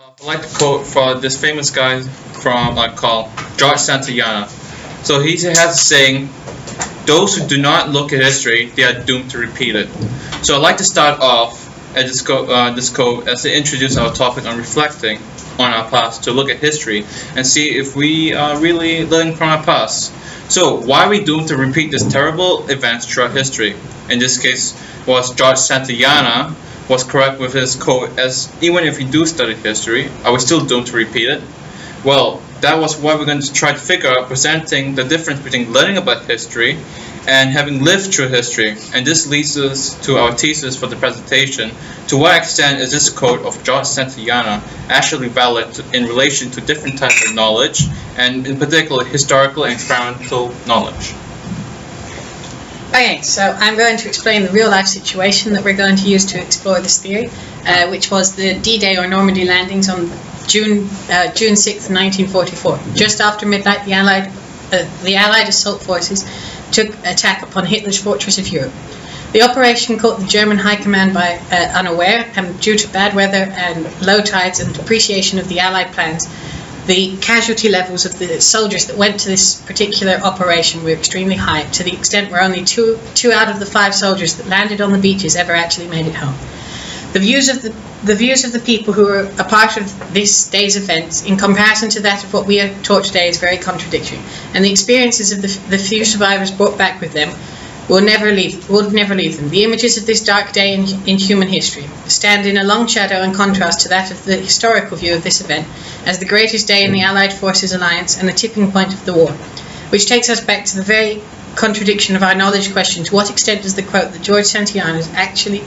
I like the quote for this famous guy from called George Santayana. So he has a saying, "Those who do not look at history, they are doomed to repeat it." So I'd like to start off at this quote as to introduce our topic on reflecting on our past, to look at history and see if we are really learning from our past. So why are we doomed to repeat these terrible events throughout history? In this case, was George Santayana was correct with his quote, as even if we do study history, are we still doomed to repeat it? Well, that was what we're going to try to figure out, presenting the difference between learning about history and having lived through history. And this leads us to our thesis for the presentation. To what extent is this quote of George Santayana actually valid in relation to different types of knowledge, and in particular historical and experimental knowledge? Okay, so I'm going to explain the real-life situation that we're going to use to explore this theory, which was the D-Day or Normandy landings on June 6th, 1944. Just after midnight, the Allied assault forces took attack upon Hitler's fortress of Europe. The operation caught the German high command by unaware, and due to bad weather and low tides and depreciation of the Allied plans, the casualty levels of the soldiers that went to this particular operation were extremely high, to the extent where only two out of the 5 soldiers that landed on the beaches ever actually made it home. The views of the people who were a part of this day's events, in comparison to that of what we are taught today, is very contradictory, and the experiences of the few survivors brought back with them will never leave them. The images of this dark day in human history stand in a long shadow in contrast to that of the historical view of this event as the greatest day in the Allied Forces alliance and the tipping point of the war, which takes us back to the very contradiction of our knowledge question: to what extent does the quote that George Santayana actually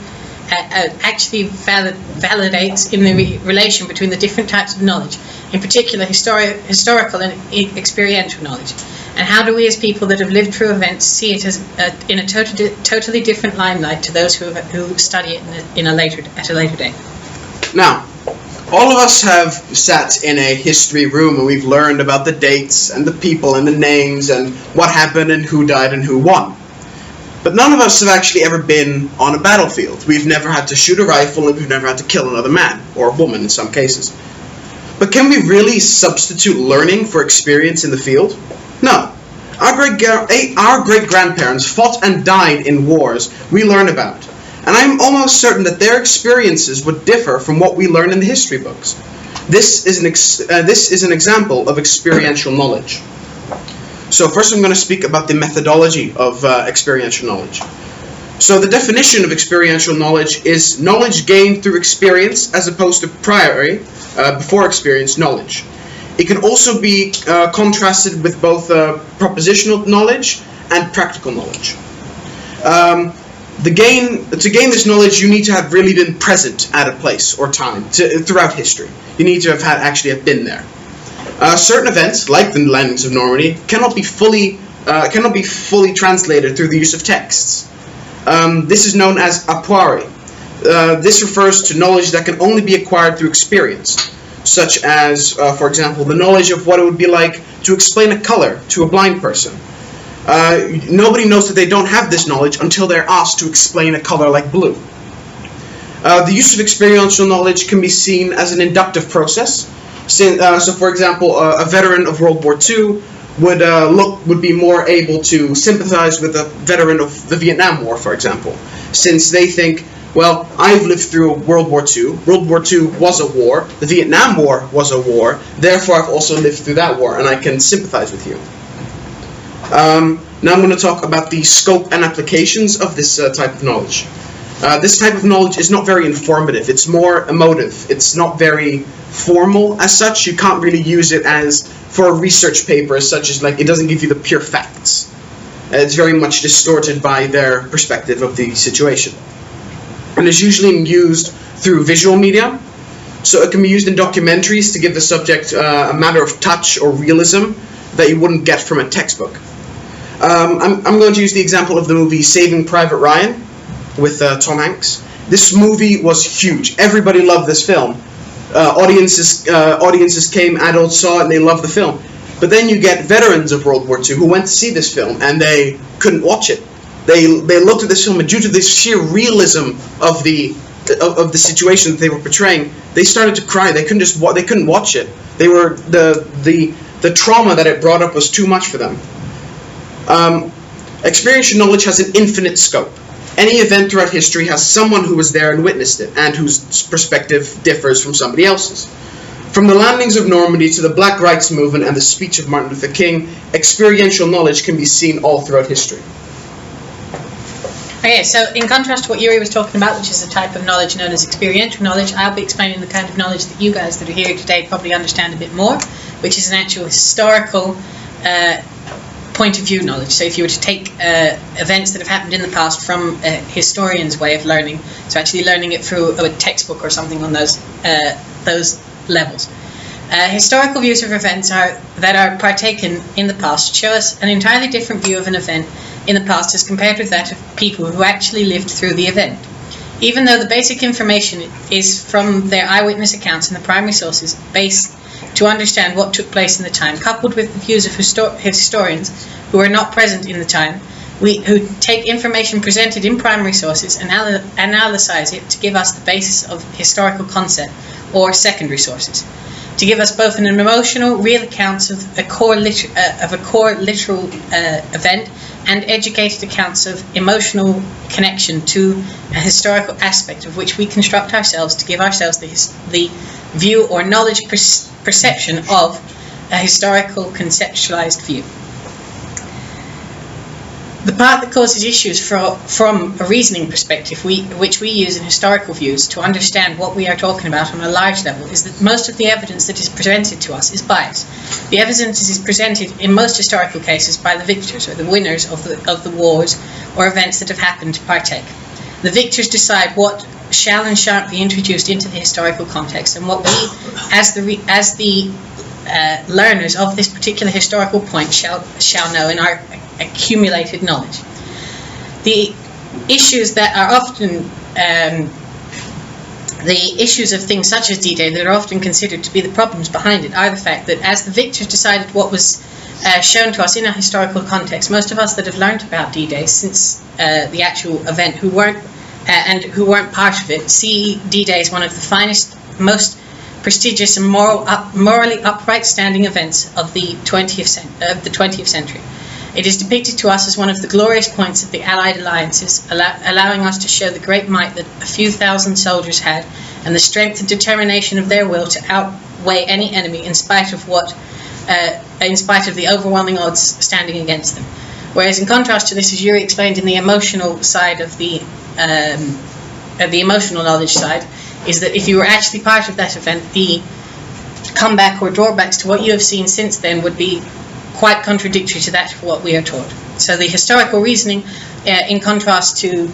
validates in the relation between the different types of knowledge, in particular historical and experiential knowledge? And how do we as people that have lived through events see it as in a totally different limelight to those who study it at a later date? Now, all of us have sat in a history room and we've learned about the dates and the people and the names and what happened and who died and who won. But none of us have actually ever been on a battlefield. We've never had to shoot a rifle, and we've never had to kill another man, or woman in some cases. But can we really substitute learning for experience in the field? No. Our great-grandparents fought and died in wars we learn about, and I'm almost certain that their experiences would differ from what we learn in the history books. This is an example of experiential knowledge. So first I'm going to speak about the methodology of experiential knowledge. So the definition of experiential knowledge is knowledge gained through experience as opposed to before experience knowledge. It can also be contrasted with both propositional knowledge and practical knowledge. To gain this knowledge, you need to have really been present at a place or time throughout history. You need to have actually have been there. Certain events, like the landings of Normandy, cannot be fully translated through the use of texts. This is known as a priori. This refers to knowledge that can only be acquired through experience, such as, for example, the knowledge of what it would be like to explain a color to a blind person. Nobody knows that they don't have this knowledge until they're asked to explain a color like blue. The use of experiential knowledge can be seen as an inductive process. So, for example, a veteran of World War II would be more able to sympathize with a veteran of the Vietnam War, for example, since they think, well, I've lived through World War II. World War II was a war. The Vietnam War was a war. Therefore, I've also lived through that war, and I can sympathize with you. Now I'm going to talk about the scope and applications of this type of knowledge. This type of knowledge is not very informative. It's more emotive. It's not very formal as such. You can't really use it as for a research paper as such as, like, it doesn't give you the pure facts. It's very much distorted by their perspective of the situation. And it's usually used through visual media. So it can be used in documentaries to give the subject a matter of touch or realism that you wouldn't get from a textbook. I'm going to use the example of the movie Saving Private Ryan with Tom Hanks. This movie was huge. Everybody loved this film. Audiences came, adults saw it, and they loved the film. But then you get veterans of World War II who went to see this film, and they couldn't watch it. They looked at this film, and due to the sheer realism of the of the situation that they were portraying, they started to cry. They couldn't watch it. They were the trauma that it brought up was too much for them. Experiential knowledge has an infinite scope. Any event throughout history has someone who was there and witnessed it, and whose perspective differs from somebody else's. From the landings of Normandy to the Black Rights Movement and the speech of Martin Luther King, experiential knowledge can be seen all throughout history. Okay, so in contrast to what Yuri was talking about, which is a type of knowledge known as experiential knowledge, I'll be explaining the kind of knowledge that you guys that are here today probably understand a bit more, which is an actual historical point of view knowledge. So if you were to take events that have happened in the past from a historian's way of learning, so actually learning it through a textbook or something on those levels. Historical views of events that are partaken in the past show us an entirely different view of an event in the past as compared with that of people who actually lived through the event. Even though the basic information is from their eyewitness accounts and the primary sources based to understand what took place in the time, coupled with the views of historians who are not present in the time, who take information presented in primary sources and analyze it to give us the basis of historical concept or secondary sources, to give us both an emotional, real accounts of a core literal event and educated accounts of emotional connection to a historical aspect of which we construct ourselves to give ourselves the view or knowledge perception of a historical conceptualized view. The part that causes issues from a reasoning perspective, which we use in historical views to understand what we are talking about on a large level, is that most of the evidence that is presented to us is biased. The evidence is presented in most historical cases by the victors or the winners of the wars or events that have happened to partake. The victors decide what shall and shan't be introduced into the historical context, and what we, as the learners of this particular historical point, shall know in our accumulated knowledge. The issues that are often the issues of things such as D-Day that are often considered to be the problems behind it are the fact that as the victors decided what was shown to us in a historical context, most of us that have learned about D-Day since the actual event who weren't part of it see D-Day as one of the finest, most prestigious and morally upright standing events of the 20th century. It is depicted to us as one of the glorious points of the Allied alliances, allowing us to show the great might that a few thousand soldiers had, and the strength and determination of their will to outweigh any enemy in spite of the overwhelming odds standing against them. Whereas in contrast to this, as Yuri explained in the emotional side of the emotional knowledge side, is that if you were actually part of that event, the comeback or drawbacks to what you have seen since then would be quite contradictory to that of what we are taught. So the historical reasoning, in contrast to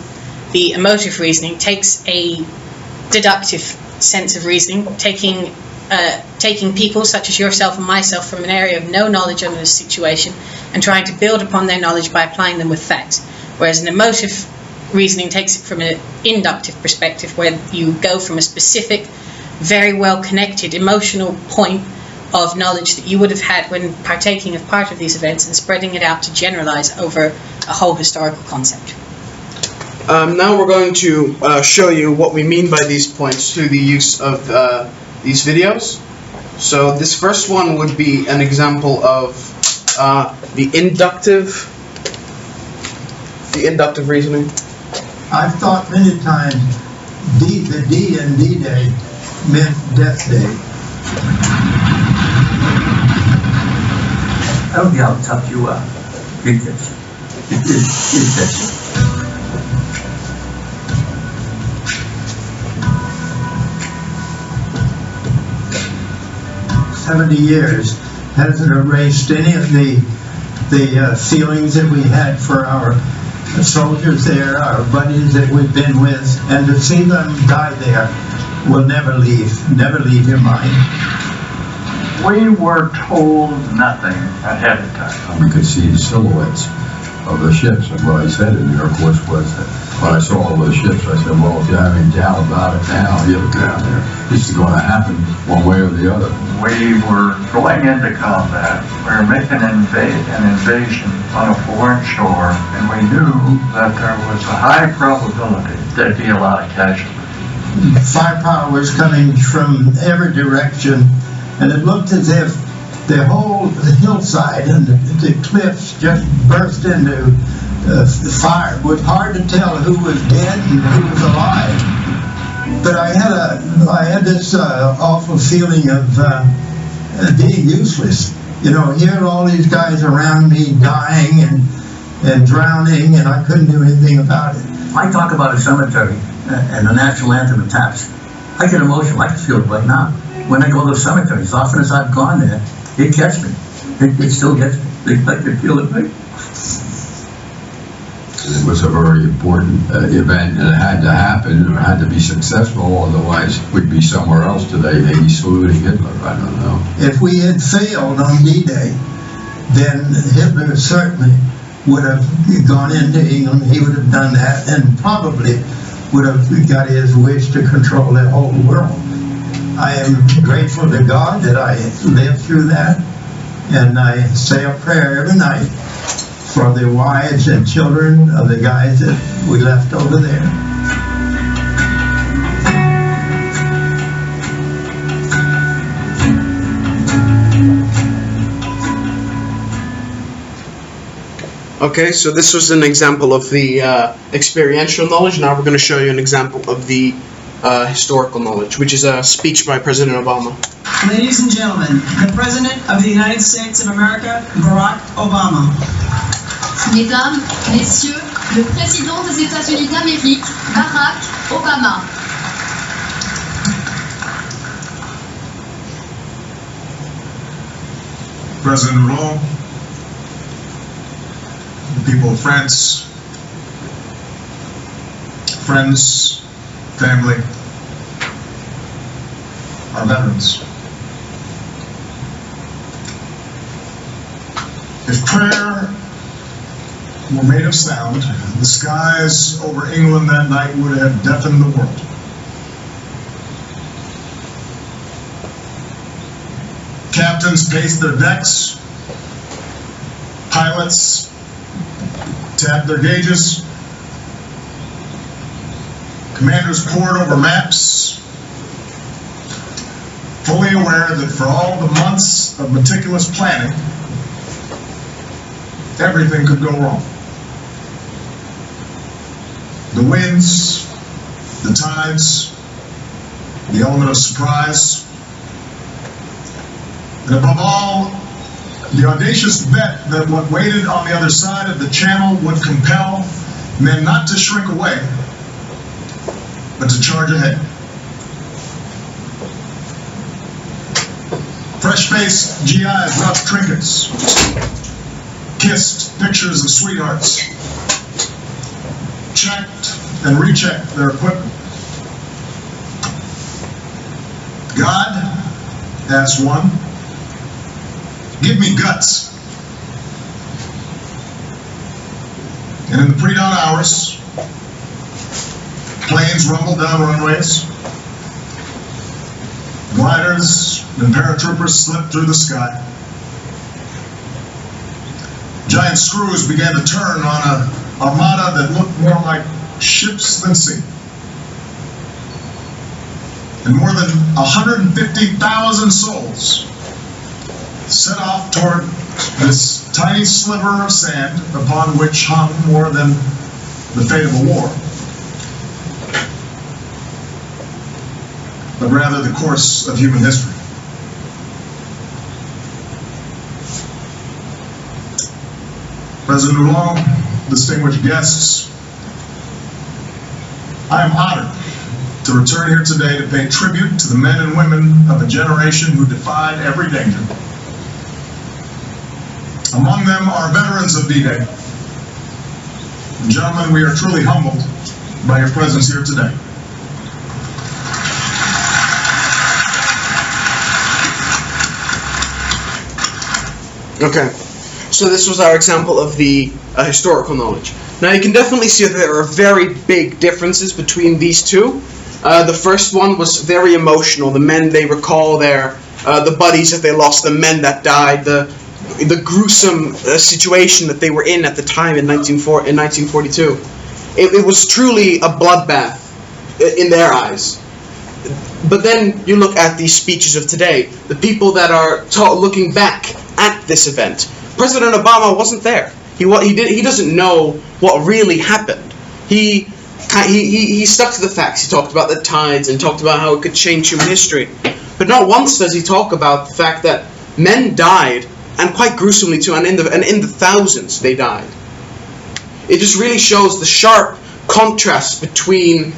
the emotive reasoning, takes a deductive sense of reasoning, taking people such as yourself and myself from an area of no knowledge of a situation and trying to build upon their knowledge by applying them with facts. Whereas an emotive reasoning takes it from an inductive perspective, where you go from a specific, very well connected emotional point of knowledge that you would have had when partaking of part of these events and spreading it out to generalize over a whole historical concept. Now we're going to show you what we mean by these points through the use of these videos. So this first one would be an example of the inductive reasoning. I've thought many times the D in D-Day meant Death Day. That'll be how tough you are. Big this. It this. 70 years hasn't erased any of the feelings that we had for our soldiers there, our buddies that we've been with, and to see them die there will never leave your mind. We were told nothing ahead of time. We could see the silhouettes of the ships, and what I said in there, of course, was that when I saw all those ships, I said, well, if you have any doubt about it now, you look down there, it's going to happen one way or the other. We were going into combat. We were making an invasion on a foreign shore, and we knew that there was a high probability there'd be a lot of casualties. firepower was coming from every direction, and it looked as if the whole hillside and the cliffs just burst into fire. It was hard to tell who was dead and who was alive. But I had this awful feeling of being useless. You know, hearing all these guys around me dying and drowning, and I couldn't do anything about it. I talk about a cemetery and the national anthem and taps. I get emotional. I can feel it right now. When I go to the cemetery, as often as I've gone there, it gets me. It still gets me. I can feel it right. It was a very important event, and it had to happen, and it had to be successful, otherwise we'd be somewhere else today, maybe saluting Hitler, I don't know. If we had failed on D-Day, then Hitler certainly would have gone into England. He would have done that, and probably would have got his wish to control the whole world. I am grateful to God that I lived through that, and I say a prayer every night for the wives and children of the guys that we left over there. Okay, so this was an example of the experiential knowledge. Now we're going to show you an example of the historical knowledge, which is a speech by President Obama. Ladies and gentlemen, the President of the United States of America, Barack Obama. Mesdames, Messieurs, le Président des États-Unis d'Amérique, Barack Obama. President Hollande, the people of France, friends, family, our veterans. If prayer were made of sound, the skies over England that night would have deafened the world. Captains paced their decks, pilots tapped their gauges, commanders pored over maps, fully aware that for all the months of meticulous planning, everything could go wrong. The winds, the tides, the element of surprise, and above all, the audacious bet that what waited on the other side of the channel would compel men not to shrink away, but to charge ahead. Fresh-faced GIs left trinkets, kissed pictures of sweethearts, checked and rechecked their equipment. God asked one, "Give me guts." And in the pre-dawn hours, planes rumbled down runways, gliders and paratroopers slipped through the sky. Giant screws began to turn on an armada that looked more like ships than sea. And more than 150,000 souls set off toward this tiny sliver of sand upon which hung more than the fate of a war, but rather the course of human history. President Hollande, distinguished guests, I am honored to return here today to pay tribute to the men and women of a generation who defied every danger. Among them are veterans of D-Day. Gentlemen, we are truly humbled by your presence here today. Okay, so this was our example of the historical knowledge. Now you can definitely see that there are very big differences between these two. The first one was very emotional. The men, they recall the buddies that they lost, the men that died, the gruesome situation that they were in at the time in 1942. It was truly a bloodbath in their eyes. but then you look at the speeches of today, the people that are looking back at this event. President Obama wasn't there. He doesn't know what really happened. He stuck to the facts. He talked about the tides and talked about how it could change human history. But not once does he talk about the fact that men died, and quite gruesomely too, and in the thousands they died. It just really shows the sharp contrast between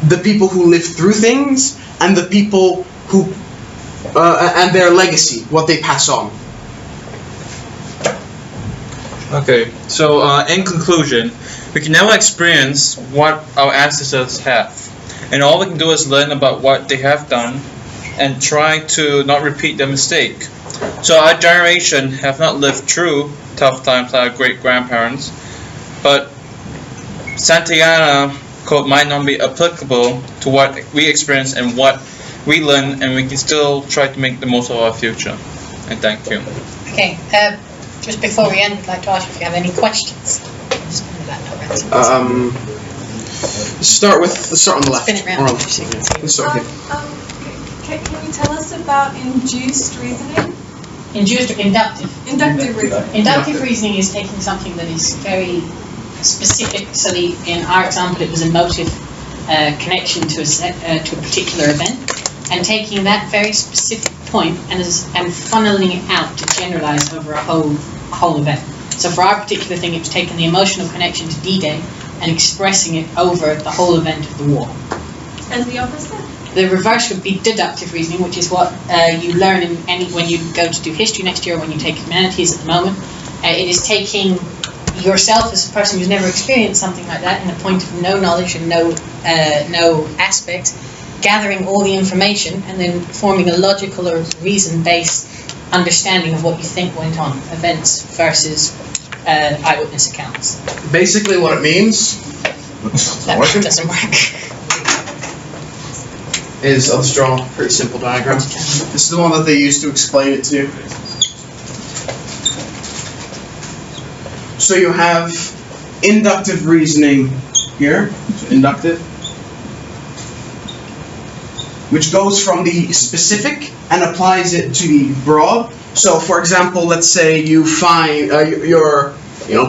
the people who lived through things and the people who and their legacy, what they pass on. Okay, so in conclusion, we can never experience what our ancestors have, and all we can do is learn about what they have done and try to not repeat their mistake. So our generation have not lived through tough times like our great-grandparents, but Santayana quote might not be applicable to what we experience and what we learn, and we can still try to make the most of our future. And thank you. Okay, just before we end, I'd like to ask if you have any questions. Let's start on the left. Spin it round. Let's start here. Can you tell us about induced reasoning? Inductive. Inductive reasoning. Inductive reasoning is taking something that is very specific. So in our example, it was a motive connection to a particular event, and taking that very specific point and funneling it out to generalize over a whole event. So for our particular thing, it was taking the emotional connection to D-Day and expressing it over the whole event of the war. And the opposite? The reverse would be deductive reasoning, which is what you learn when you go to do history next year, or when you take humanities at the moment. It is taking yourself as a person who's never experienced something like that in a point of no knowledge and no aspect, gathering all the information and then forming a logical or reason-based understanding of what you think went on, events versus eyewitness accounts. Basically what it means That doesn't work. Is, I'll just draw a pretty simple diagram. This is the one that they use to explain it to you. So you have inductive reasoning here, so inductive, which goes from the specific and applies it to the broad. So for example, let's say you find, you're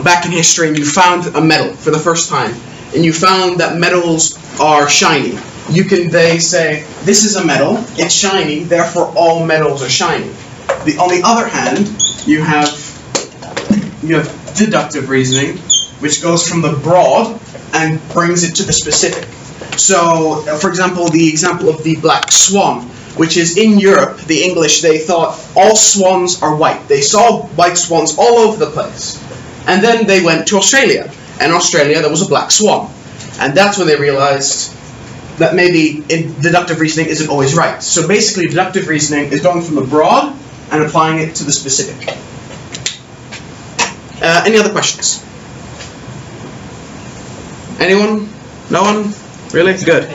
back in history and you found a metal for the first time, and you found that metals are shiny. They say, this is a metal, it's shiny, therefore all metals are shiny. On the other hand, you have deductive reasoning, which goes from the broad and brings it to the specific. So, for example, the example of the black swan, which is in Europe, the English, they thought all swans are white. They saw white swans all over the place. And then they went to Australia. And in Australia, there was a black swan. And that's when they realized that maybe deductive reasoning isn't always right. So basically, deductive reasoning is going from the broad and applying it to the specific. Any other questions? Anyone? No one? Really? Good.